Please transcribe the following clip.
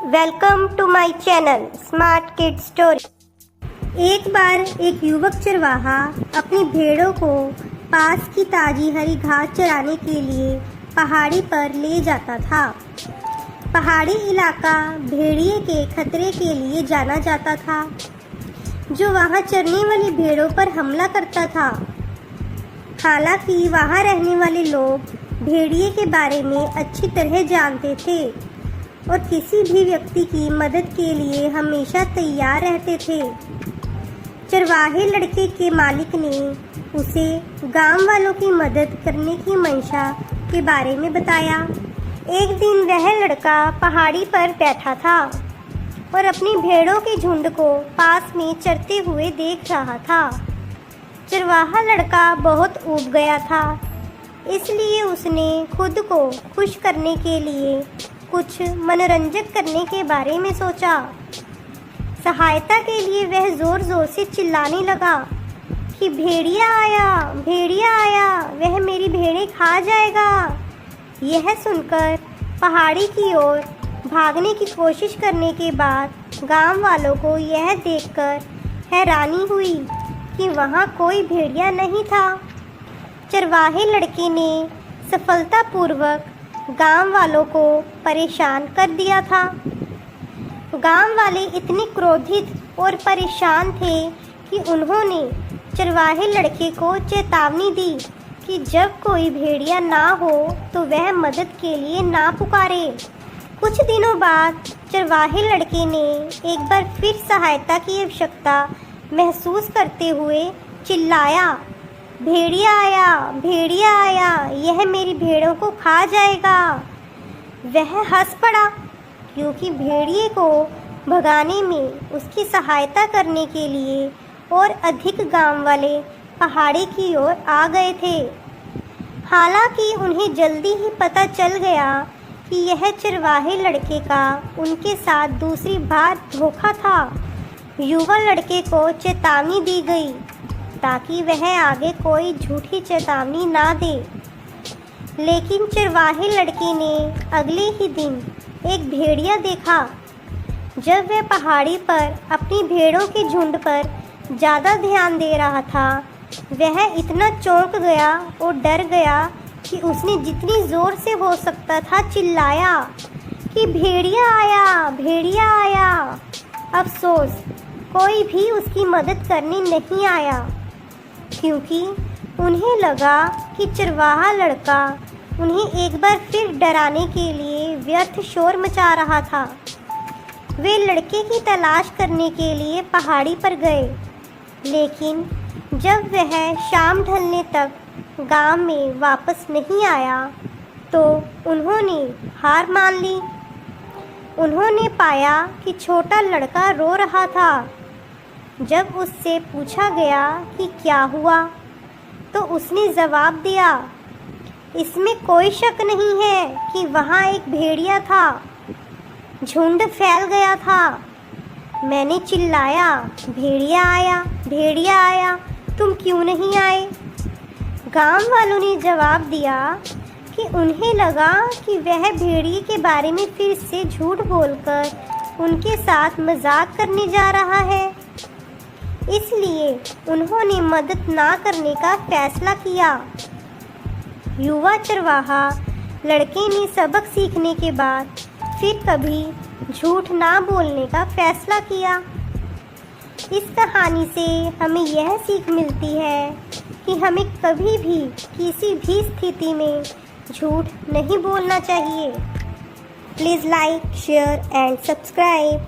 Welcome to my channel smart kid story. एक बार एक युवक चरवाहा अपनी भेड़ों को पास की ताजी हरी घास चराने के लिए पहाड़ी पर ले जाता था। पहाड़ी इलाका भेड़िए के खतरे के लिए जाना जाता था, जो वहां चरने वाली भेड़ों पर हमला करता था। हालांकि वहां रहने वाले लोग भेड़िए के बारे में अच्छी तरह जानते थे और किसी भी व्यक्ति की मदद के लिए हमेशा तैयार रहते थे। चरवाहे लड़के के मालिक ने उसे गांव वालों की मदद करने की मंशा के बारे में बताया। एक दिन वह लड़का पहाड़ी पर बैठा था और अपनी भेड़ों के झुंड को पास में चरते हुए देख रहा था। चरवाहा लड़का बहुत ऊब गया था, इसलिए उसने खुद को खुश करने के लिए कुछ मनोरंजक करने के बारे में सोचा। सहायता के लिए वह जोर जोर से चिल्लाने लगा कि भेड़िया आया, भेड़िया आया, वह मेरी भेड़ें खा जाएगा। यह सुनकर पहाड़ी की ओर भागने की कोशिश करने के बाद गांव वालों को यह देखकर हैरानी हुई कि वहां कोई भेड़िया नहीं था। चरवाहे लड़के ने सफलतापूर्वक गांव वालों को परेशान कर दिया था। गांव वाले इतने क्रोधित और परेशान थे कि उन्होंने चरवाहे लड़के को चेतावनी दी कि जब कोई भेड़िया ना हो तो वह मदद के लिए ना पुकारे। कुछ दिनों बाद चरवाहे लड़के ने एक बार फिर सहायता की आवश्यकता महसूस करते हुए चिल्लाया, भेड़िया आया, भेड़िया आया, यह मेरी भेड़ों को खा जाएगा। वह हंस पड़ा क्योंकि भेड़िए को भगाने में उसकी सहायता करने के लिए और अधिक गांव वाले पहाड़ी की ओर आ गए थे। हालांकि उन्हें जल्दी ही पता चल गया कि यह चरवाहे लड़के का उनके साथ दूसरी बार धोखा था। युवा लड़के को चेतावनी दी गई ताकि वह आगे कोई झूठी चेतावनी ना दे। लेकिन चरवाहे लड़के ने अगले ही दिन एक भेड़िया देखा। जब वह पहाड़ी पर अपनी भेड़ों के झुंड पर ज़्यादा ध्यान दे रहा था, वह इतना चौंक गया और डर गया कि उसने जितनी ज़ोर से हो सकता था चिल्लाया कि भेड़िया आया, भेड़िया आया। अफसोस, कोई भी उसकी मदद करने नहीं आया क्योंकि उन्हें लगा कि चरवाहा लड़का उन्हें एक बार फिर डराने के लिए व्यर्थ शोर मचा रहा था। वे लड़के की तलाश करने के लिए पहाड़ी पर गए, लेकिन जब वह शाम ढलने तक गांव में वापस नहीं आया तो उन्होंने हार मान ली। उन्होंने पाया कि छोटा लड़का रो रहा था। जब उससे पूछा गया कि क्या हुआ तो उसने जवाब दिया, इसमें कोई शक नहीं है कि वहाँ एक भेड़िया था। झुंड फैल गया था। मैंने चिल्लाया, भेड़िया आया, भेड़िया आया, तुम क्यों नहीं आए? गांव वालों ने जवाब दिया कि उन्हें लगा कि वह भेड़िए के बारे में फिर से झूठ बोलकर उनके साथ मजाक करने जा रहा है, इसलिए उन्होंने मदद ना करने का फैसला किया। युवा चरवाहा लड़के ने सबक सीखने के बाद फिर कभी झूठ ना बोलने का फैसला किया। इस कहानी से हमें यह सीख मिलती है कि हमें कभी भी किसी भी स्थिति में झूठ नहीं बोलना चाहिए। Please like, share and subscribe.